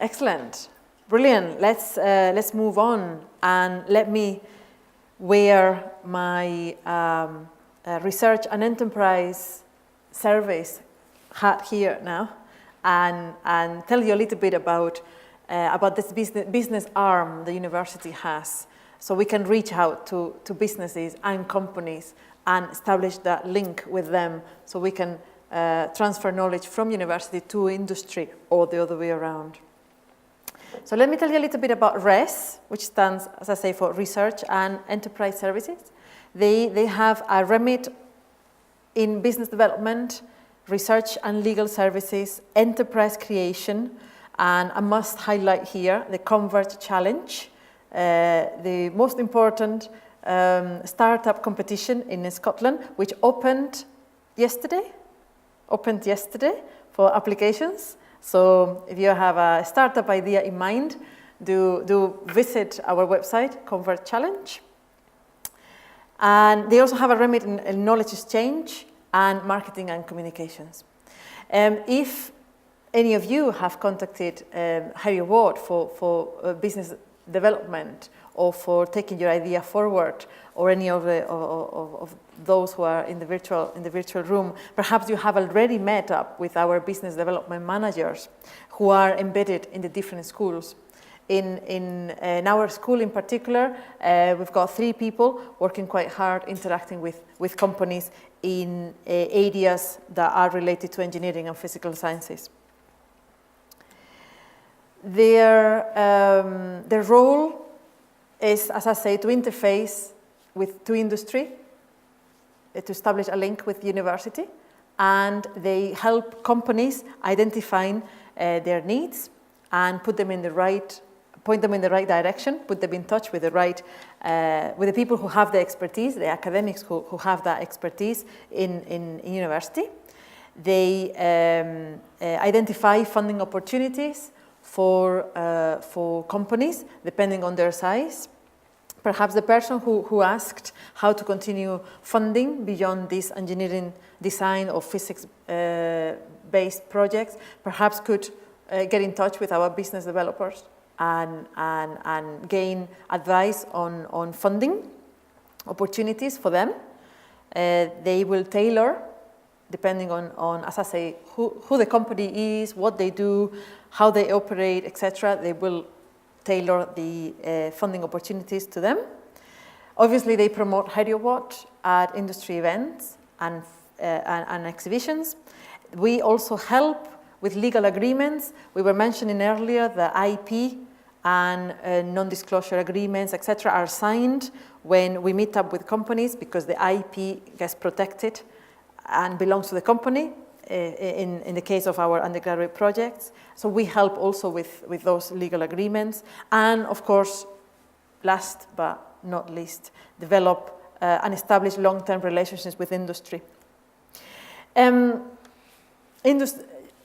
Excellent. Brilliant. Let's move on, and let me wear my research and enterprise service hat here now, and tell you a little bit about this business arm the university has, so we can reach out to businesses and companies and establish that link with them, so we can transfer knowledge from university to industry or the other way around. So let me tell you a little bit about RES, which stands, as I say, for Research and Enterprise Services. They have a remit in business development, research and legal services, enterprise creation, and I must highlight here the Converge Challenge, the most important startup competition in Scotland, which opened yesterday for applications. So if you have a startup idea in mind, do visit our website, Convert Challenge. And they also have a remit in knowledge exchange and marketing and communications. If any of you have contacted Heriot Watt for business development or for taking your idea forward, or any of those who are in the virtual room, perhaps you have already met up with our business development managers who are embedded in the different schools. In our school in particular, we've got 3 people working quite hard, interacting with companies in areas that are related to engineering and physical sciences. Their role is, as I say, to interface to industry, to establish a link with university, and they help companies identifying their needs and point them in the right direction, put them in touch with the people who have the expertise, the academics who have that expertise in university. They identify funding opportunities for companies depending on their size. Perhaps the person who asked how to continue funding beyond this engineering, design, or physics-based projects, perhaps could get in touch with our business developers and gain advice on funding opportunities for them. They will tailor, depending on, as I say, who the company is, what they do, how they operate, etc. They will tailor the funding opportunities to them. Obviously, they promote Heriot Watt at industry events and exhibitions. We also help with legal agreements. We were mentioning earlier the IP and non-disclosure agreements, etc., are signed when we meet up with companies, because the IP gets protected and belongs to the company in the case of our undergraduate projects. So we help also with those legal agreements. And of course, last but not least, develop and establish long-term relationships with industry.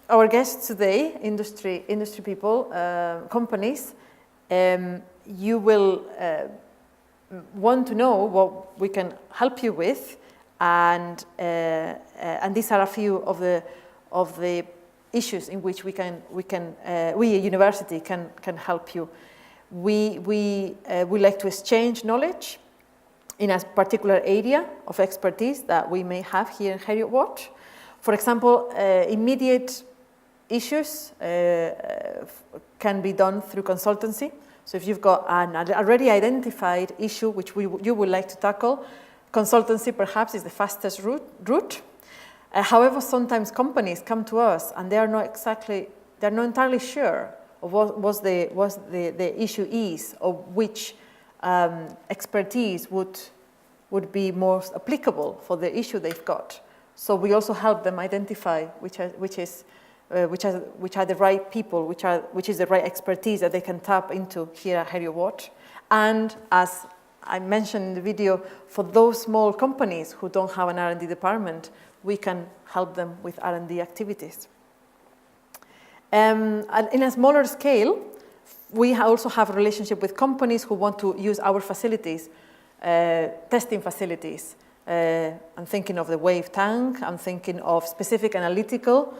Our guests today, industry people, companies, you will want to know what we can help you with, and these are a few of the issues in which we, a university, can help you. We like to exchange knowledge in a particular area of expertise that we may have here in Heriot Watt. For example, immediate issues can be done through consultancy. So if you've got an already identified issue which you would like to tackle, consultancy perhaps is the fastest route. However, sometimes companies come to us and they're not entirely sure of what the issue is, or which expertise would be most applicable for the issue they've got. So we also help them identify which are the right people, which is the right expertise that they can tap into here at Heriot Watt. And as I mentioned in the video, for those small companies who don't have an R&D department, we can help them with R&D activities. And in a smaller scale, we also have a relationship with companies who want to use our facilities, testing facilities. I'm thinking of the wave tank, I'm thinking of specific analytical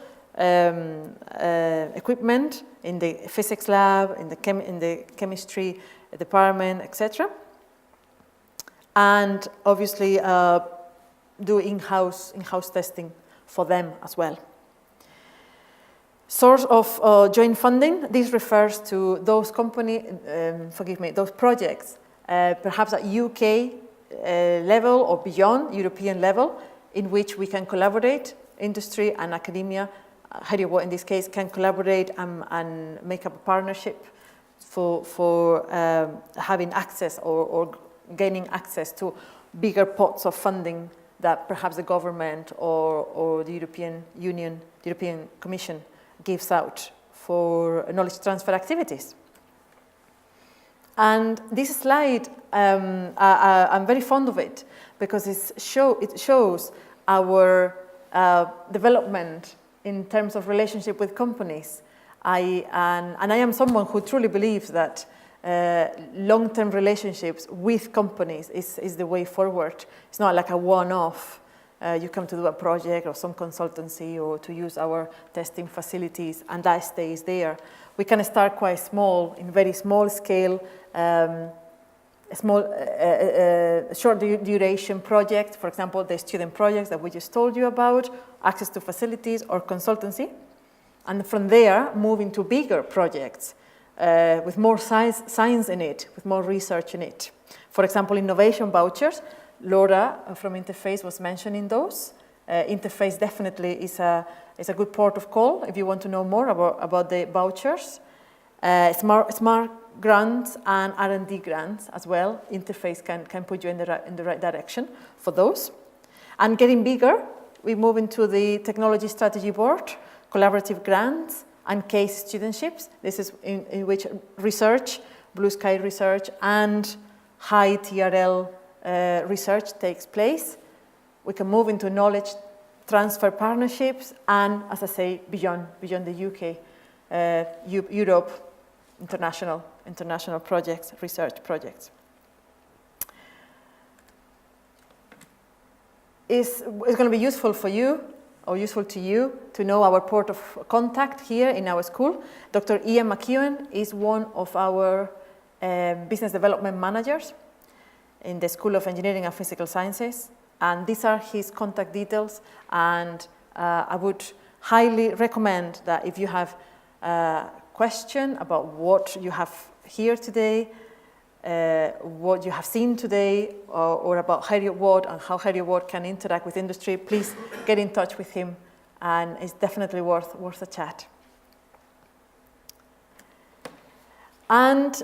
equipment in the physics lab, in the chemistry department, etc. And obviously do in-house testing for them as well. Source of joint funding, this refers to those those projects, perhaps at UK level or beyond, European level, in which we can collaborate, industry and academia, Heriot Watt in this case, can collaborate and make up a partnership for having access or gaining access to bigger pots of funding that perhaps the government or the European Union, the European Commission gives out for knowledge transfer activities. And this slide, I'm very fond of it because it shows our development in terms of relationship with companies. I am someone who truly believes that long-term relationships with companies is the way forward. It's not like a one-off. You come to do a project or some consultancy or to use our testing facilities and that stays there. We can start quite small, in very small scale, short duration projects, for example, the student projects that we just told you about, access to facilities or consultancy. And from there, move into bigger projects with more science in it, with more research in it. For example, innovation vouchers. Laura from Interface was mentioning those. Interface definitely is a good port of call if you want to know more about the vouchers. Smart grants and R&D grants as well. Interface can put you in the right direction for those. And getting bigger, we move into the Technology Strategy Board, collaborative grants and case studentships. This is in which research, blue sky research and high TRL research takes place. We can move into knowledge transfer partnerships and, as I say, beyond the UK, Europe, international projects, research projects. It's going to be useful for you or useful to you to know our port of contact here in our school. Dr. Ian McEwen is one of our business development managers in the School of Engineering and Physical Sciences, and these are his contact details, and I would highly recommend that if you have a question about what you have here today, what you have seen today, or about Heriot Watt and how Heriot Watt can interact with industry, please get in touch with him, and it's definitely worth a chat. And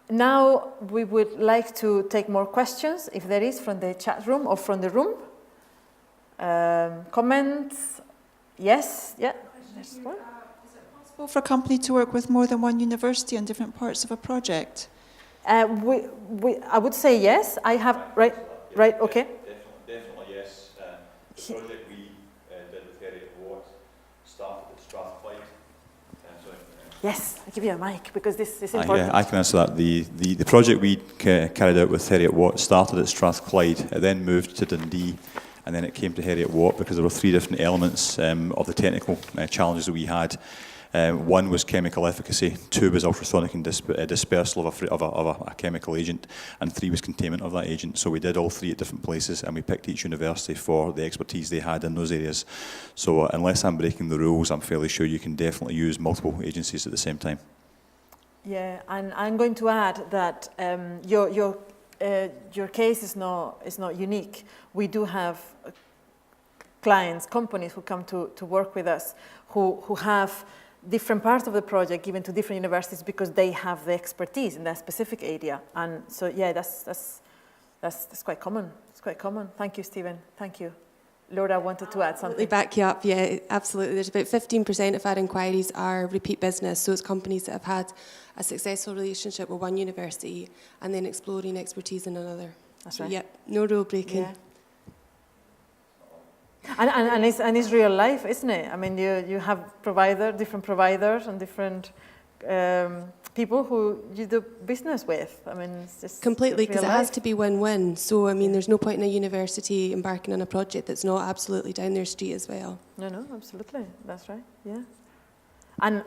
now we would like to take more questions, if there is, from the chat room or from the room. Comments? Yes? Yeah? Is it possible for a company to work with more than one university on different parts of a project? I would say yes. I have, right, okay. Definitely yes. The project we did with Heriot Watt started at Strathclyde. Yes, I'll give you a mic because this is important. Yeah, I can answer that. The project we carried out with Heriot Watt started at Strathclyde, it then moved to Dundee, and then it came to Heriot Watt because there were three different elements of the technical challenges that we had. One was chemical efficacy, two was ultrasonic and dispersal of a chemical agent, and three was containment of that agent. So we did all three at different places, and we picked each university for the expertise they had in those areas. So unless I'm breaking the rules, I'm fairly sure you can definitely use multiple agencies at the same time. Yeah, and I'm going to add that your case is not unique. We do have clients, companies who come to work with us who have different parts of the project given to different universities because they have the expertise in that specific area. And so, yeah, that's quite common. It's quite common. Thank you, Stephen. Thank you. Laura wanted to add something. Back you up, yeah, absolutely. There's about 15% of our inquiries are repeat business, so it's companies that have had a successful relationship with one university and then exploring expertise in another. That's right. Yeah, no rule breaking. Yeah. And it's real life, isn't it? I mean, you have different providers and different people who you do business with. I mean, it's just Completely, because it real has life. to be win-win. So, I mean, there's no point in a university embarking on a project that's not absolutely down their street as well. No, absolutely. That's right. Yeah. And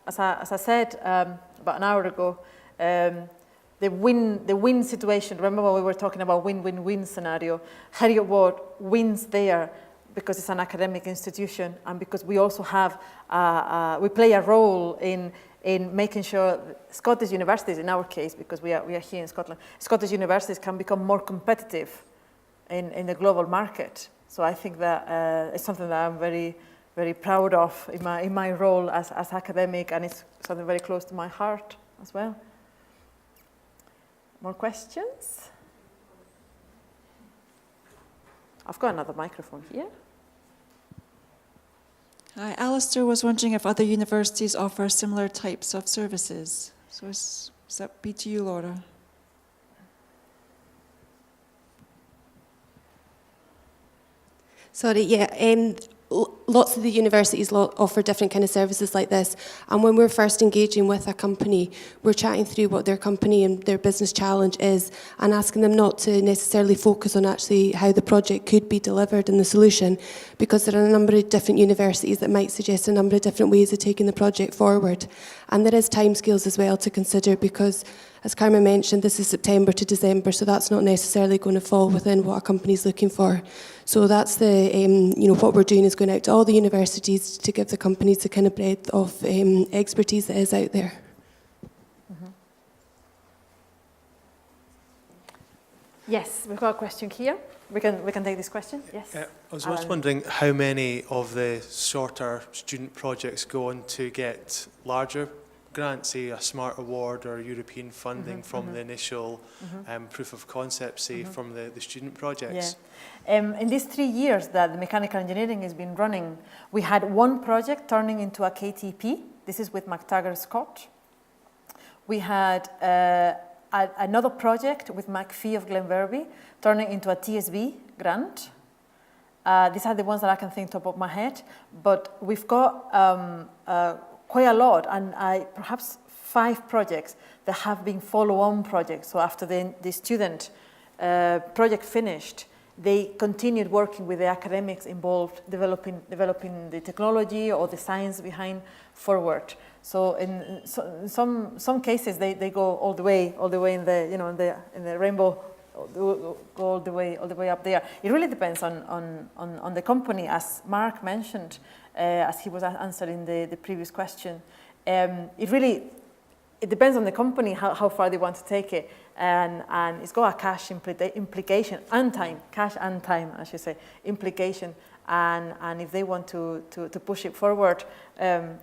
as I said about an hour ago, the win situation. Remember when we were talking about win-win-win scenario? Heriot Watt wins there because it's an academic institution, and because we also have we play a role in making sure Scottish universities, in our case, because we are here in Scotland, Scottish universities can become more competitive in the global market. So I think that it's something that I'm very, very proud of in my role as academic, and it's something very close to my heart as well. More questions? I've got another microphone here. Hi, Alistair was wondering if other universities offer similar types of services. So does that be to you, Laura? Sorry, yeah. Lots of the universities offer different kind of services like this. And when we're first engaging with a company, we're chatting through what their company and their business challenge is and asking them not to necessarily focus on actually how the project could be delivered and the solution, because there are a number of different universities that might suggest a number of different ways of taking the project forward. And there is timescales as well to consider, because as Carmen mentioned, this is September to December, so that's not necessarily going to fall within what a company's looking for. So that's what we're doing is going out to all the universities to give the companies the kind of breadth of expertise that is out there. Mm-hmm. Yes, we've got a question here. We can take this question. Yes. I was just wondering how many of the shorter student projects go on to get larger grants, say a SMART award or European funding from the initial proof of concept, say from the student projects? Yeah. In these 3 years that the mechanical engineering has been running, we had one project turning into a KTP. This is with McTaggart Scott. We had another project with McPhee of Glenverby turning into a TSB grant. These are the ones that I can think top of my head, but we've got quite a lot, and perhaps 5 projects that have been follow-on projects. So after the student project finished, they continued working with the academics involved, developing the technology or the science behind forward. So in some cases they go all the way in the rainbow, go all the way up there. It really depends on the company, as Mark mentioned, as he was answering the previous question. It depends on the company how far they want to take it, and it's got a cash implication and time, cash and time, I should say, implication. And if they want to push it forward,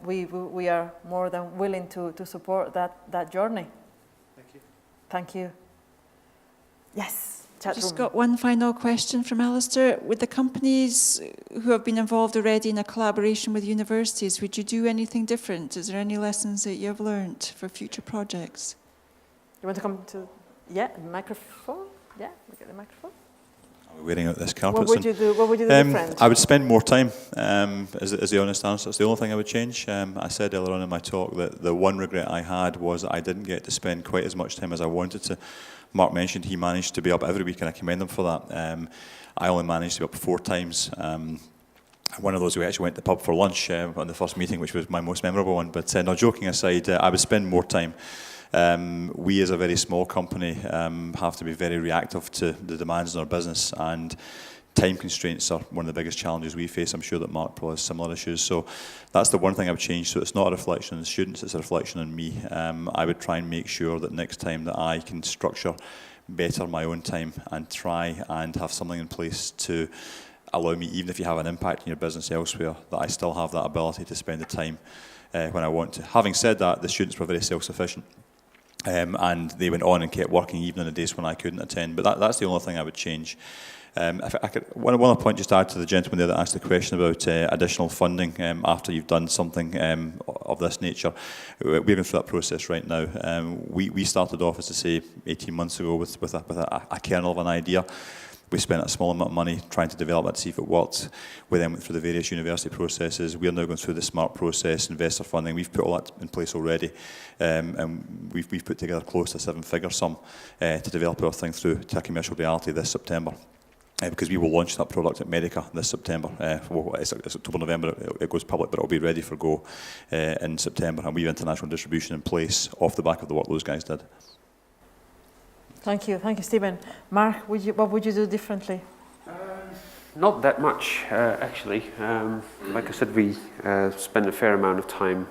we are more than willing to support that journey. Thank you. Thank you. Yes. Just got one final question from Alistair. With the companies who have been involved already in a collaboration with universities, would you do anything different? Is there any lessons that you have learned for future projects? You want to come to, the microphone? Yeah, we get the microphone. Are we wearing out this carpet? What would you do different? I would spend more time, is the honest answer. That's the only thing I would change. I said earlier on in my talk that the one regret I had was that I didn't get to spend quite as much time as I wanted to. Mark mentioned he managed to be up every week, and I commend him for that. I only managed to be up 4 times. One of those, we actually went to the pub for lunch on the first meeting, which was my most memorable one. But no, joking aside, I would spend more time. We, as a very small company, have to be very reactive to the demands in our business, and time constraints are one of the biggest challenges we face. I'm sure that Mark probably has similar issues. So that's the one thing I would change. So it's not a reflection on the students, it's a reflection on me. I would try and make sure that next time that I can structure better my own time and try and have something in place to allow me, even if you have an impact in your business elsewhere, that I still have that ability to spend the time when I want to. Having said that, the students were very self-sufficient. And they went on and kept working even on the days when I couldn't attend. But that's the only thing I would change. If I could, one other point just to add to the gentleman there that asked the question about additional funding after you've done something of this nature. We're going through that process right now. We started off, as I say, 18 months ago with a kernel of an idea. We spent a small amount of money trying to develop that to see if it worked. We then went through the various university processes. We are now going through the SMART process, investor funding. We've put all that in place already, and we've put together close to 7-figure sum to develop our thing through to a commercial reality this September. Because we will launch that product at Medica this September. Well, it's October, November, it goes public, but it'll be ready for go in September. And we have international distribution in place off the back of the work those guys did. Thank you, Stephen. Mark, what would you do differently? Not that much, actually. Like I said, we spend a fair amount of time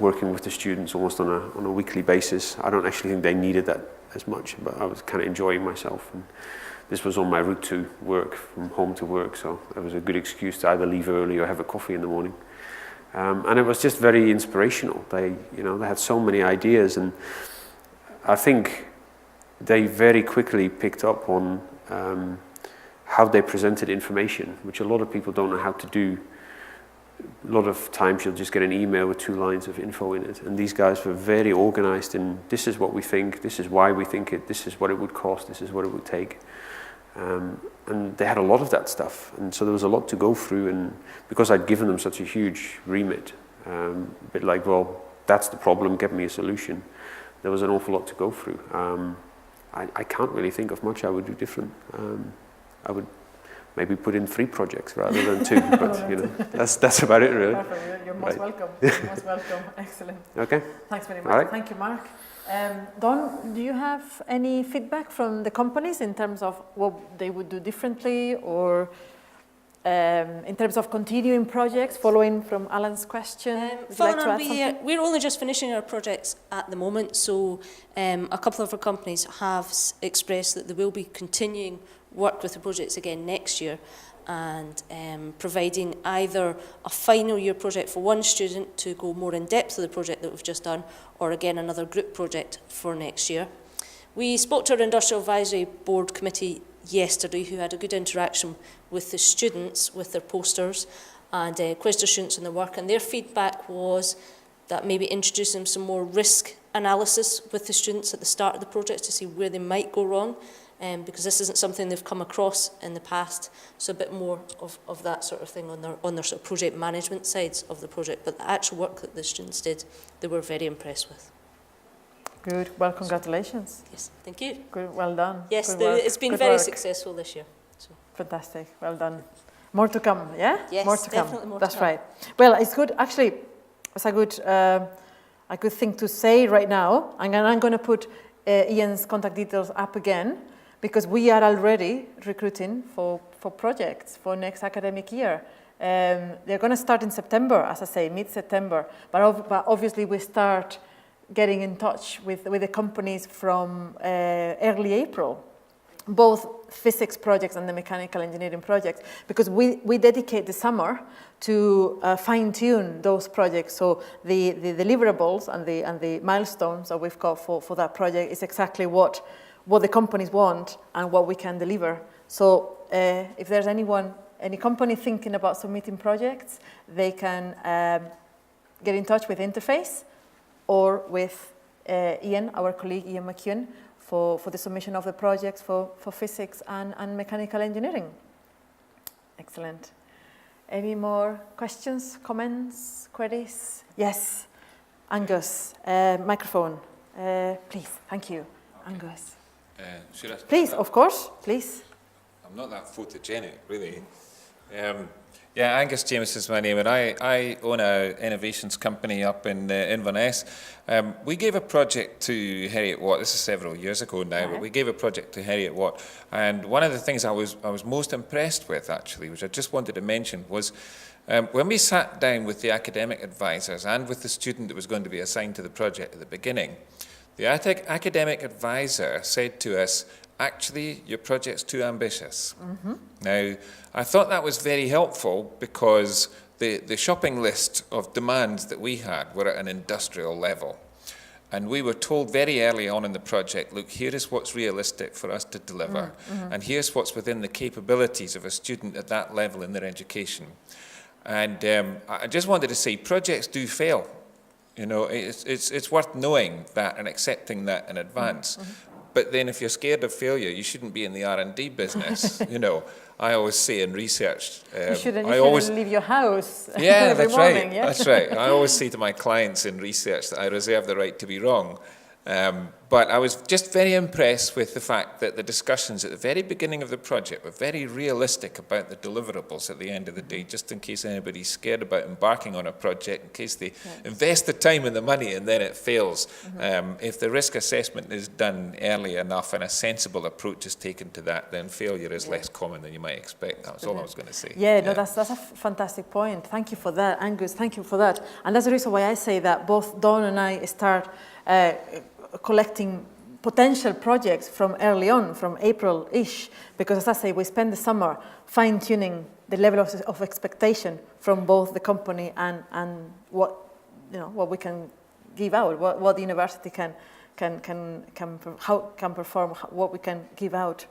working with the students almost on a weekly basis. I don't actually think they needed that as much, but I was kind of enjoying myself. And this was on my route to work, from home to work, so it was a good excuse to either leave early or have a coffee in the morning. And it was just very inspirational. They had so many ideas, and I think they very quickly picked up on how they presented information, which a lot of people don't know how to do. A lot of times you'll just get an email with 2 lines of info in it, and these guys were very organized in, this is what we think, this is why we think it, this is what it would cost, this is what it would take. And they had a lot of that stuff, and so there was a lot to go through, and because I'd given them such a huge remit, a bit like, well, that's the problem, give me a solution, there was an awful lot to go through. I can't really think of much I would do different. I would maybe put in 3 projects rather than 2, but that's about it, really. Perfect. You're most welcome. You're most welcome. Excellent. Okay. Thanks very much. All right. Thank you, Mark. Don, do you have any feedback from the companies in terms of what they would do differently, or in terms of continuing projects, following from Alan's question? We're only just finishing our projects at the moment, so a couple of our companies have expressed that they will be continuing work with the projects again next year, and providing either a final year project for one student to go more in depth with the project that we've just done, or again another group project for next year. We spoke to our Industrial Advisory Board Committee yesterday, who had a good interaction with the students, with their posters, and quizzed the students on their work, and their feedback was that maybe introducing some more risk analysis with the students at the start of the project to see where they might go wrong, because this isn't something they've come across in the past, so a bit more of that sort of thing on their sort of project management sides of the project. But the actual work that the students did, they were very impressed with. Good. Well, congratulations. Yes, thank you. Good. Well done. Yes, it's been Good very work. successful this year. So. Fantastic. Well done. More to come, yeah? Yes, more to definitely come. more That's to come. right. Well, it's good. Actually, it's a good thing to say right now. And I'm going to put Ian's contact details up again, because we are already recruiting for projects for next academic year. They're going to start in September, as I say, mid-September. But obviously, we start getting in touch with the companies from early April, both physics projects and the mechanical engineering projects, because we dedicate the summer to fine-tune those projects. So the deliverables and the milestones that we've got for that project is exactly what the companies want and what we can deliver. So if there's any company thinking about submitting projects, they can get in touch with Interface or with Ian, our colleague Ian McEwen, for the submission of the projects for physics and mechanical engineering. Excellent. Any more questions, comments, queries? Yes, Angus, microphone, please. Thank you, Angus. Should I please, of course, please. I'm not that photogenic, really. Yeah, Angus James is my name, and I own an innovations company up in Inverness. We gave a project to Heriot Watt. This is several years ago now, but we gave a project to Heriot Watt, and one of the things I was most impressed with, actually, which I just wanted to mention, was when we sat down with the academic advisors and with the student that was going to be assigned to the project at the beginning. The academic advisor said to us, actually, your project's too ambitious. Mm-hmm. Now, I thought that was very helpful because the shopping list of demands that we had were at an industrial level. And we were told very early on in the project, look, here is what's realistic for us to deliver. Mm-hmm. And here's what's within the capabilities of a student at that level in their education. And I just wanted to say, projects do fail. You know, it's worth knowing that and accepting that in advance. Mm-hmm. But then if you're scared of failure, you shouldn't be in the R&D business. You know, I always say in research, you shouldn't always leave your house yeah, every that's morning. right. Yeah? That's right. I always say to my clients in research that I reserve the right to be wrong. But I was just very impressed with the fact that the discussions at the very beginning of the project were very realistic about the deliverables at the end of the day, just in case anybody's scared about embarking on a project, in case they invest the time and the money and then it fails. If the risk assessment is done early enough and a sensible approach is taken to that, then failure is less common than you might expect. That's all I was going to say. Yeah, no, that's a fantastic point. Thank you for that, Angus. Thank you for that. And that's the reason why I say that both Dawn and I start collecting potential projects from early on, from April-ish, because as I say, we spend the summer fine-tuning the level of expectation from both the company and what we can give out, what the university can perform, what we can give out.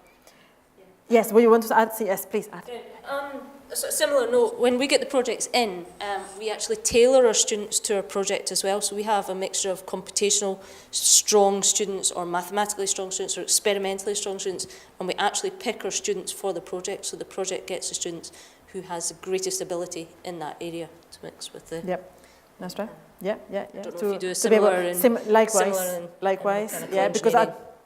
Yeah. Yes, what you want to add? Yes, please add. So a similar note, when we get the projects in, we actually tailor our students to our project as well. So we have a mixture of computational strong students or mathematically strong students or experimentally strong students, and we actually pick our students for the project. So the project gets the students who has the greatest ability in that area to mix with the... Yep, that's right. Yeah. I don't know if you do a similar likewise, kind of yeah, because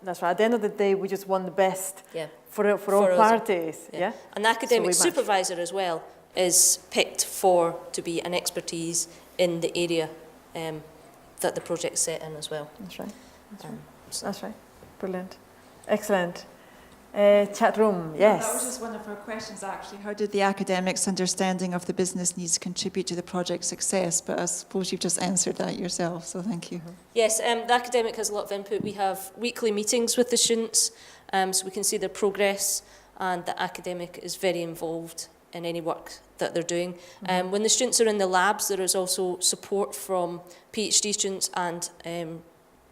that's right. At the end of the day, we just want the best for all parties. Yeah. An academic supervisor as well is picked to be an expertise in the area that the project's set in as well. That's right. That's right. Brilliant. Excellent. Chat room, yes. That was just one of our questions, actually. How did the academics' understanding of the business needs contribute to the project's success? But I suppose you've just answered that yourself, so thank you. Yes, the academic has a lot of input. We have weekly meetings with the students, so we can see their progress, and the academic is very involved in any work that they're doing. When the students are in the labs, there is also support from PhD students and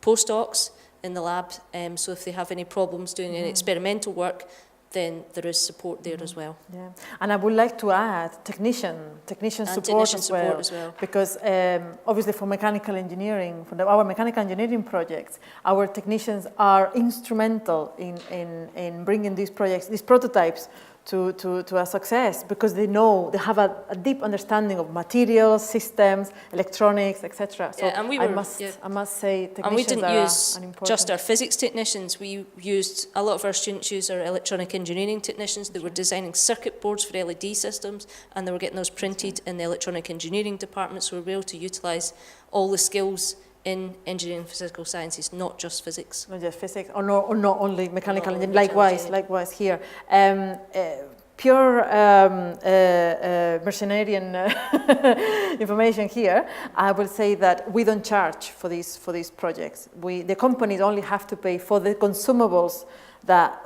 postdocs in the lab, so if they have any problems doing any experimental work, then there is support there as well. Yeah, and I would like to add technician support as well, because obviously for mechanical engineering, our mechanical engineering projects, our technicians are instrumental in bringing these prototypes to a success, because they have a deep understanding of materials, systems, electronics, etc. So and I must say technicians and we didn't use an important... just our physics technicians. We used, a lot of our students used our electronic engineering technicians. They were designing circuit boards for LED systems, and they were getting those printed in the electronic engineering department, so we were able to utilise all the skills in engineering and physical sciences, not just physics. Not just physics, or not only mechanical engineering. Likewise here. Pure mercenarian information here. I will say that we don't charge for these projects. The companies only have to pay for the consumables that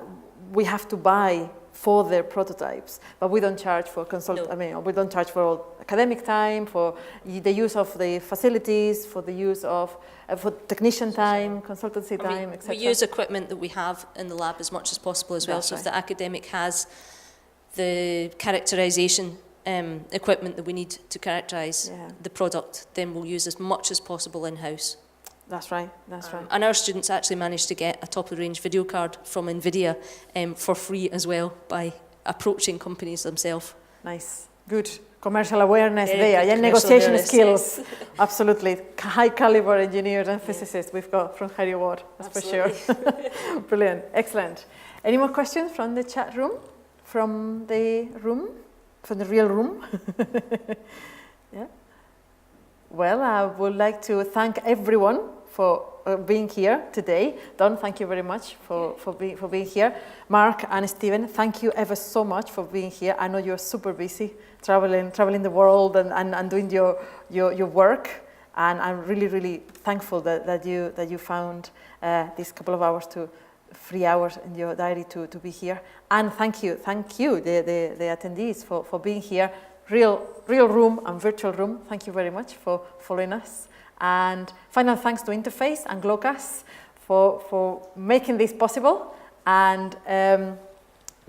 we have to buy for their prototypes, but we don't charge for we don't charge for all academic time, for the use of the facilities, for the use of for technician time, consultancy time, etc. We use equipment that we have in the lab as much as possible as well. That's so right. if the academic has the characterization equipment that we need to characterize the product, then we'll use as much as possible in-house. That's right. And our students actually managed to get a top-of-the-range video card from NVIDIA for free as well by approaching companies themselves. Nice. Good. Commercial awareness there. Yeah, negotiation skills. Yes. Absolutely. High-caliber engineers and physicists we've got from Heriot Watt, that's Absolutely. for sure. Brilliant. Excellent. Any more questions from the chat room? From the room? From the real room? Yeah. Well, I would like to thank everyone for being here today. Don, thank you very much for being here. Mark and Stephen, thank you ever so much for being here. I know you're super busy traveling the world and doing your work, and I'm really thankful that you found these couple of hours, 3 hours in your diary to be here. And thank you the attendees for being here. Real room and virtual room, thank you very much for following us. And final thanks to Interface and Glocas for making this possible. And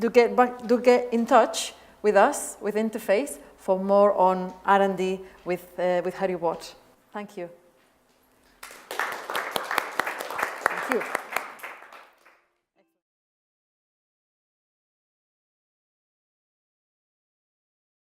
do get in touch with us, with Interface, for more on R&D with Heriot Watt. Thank you. Thank you.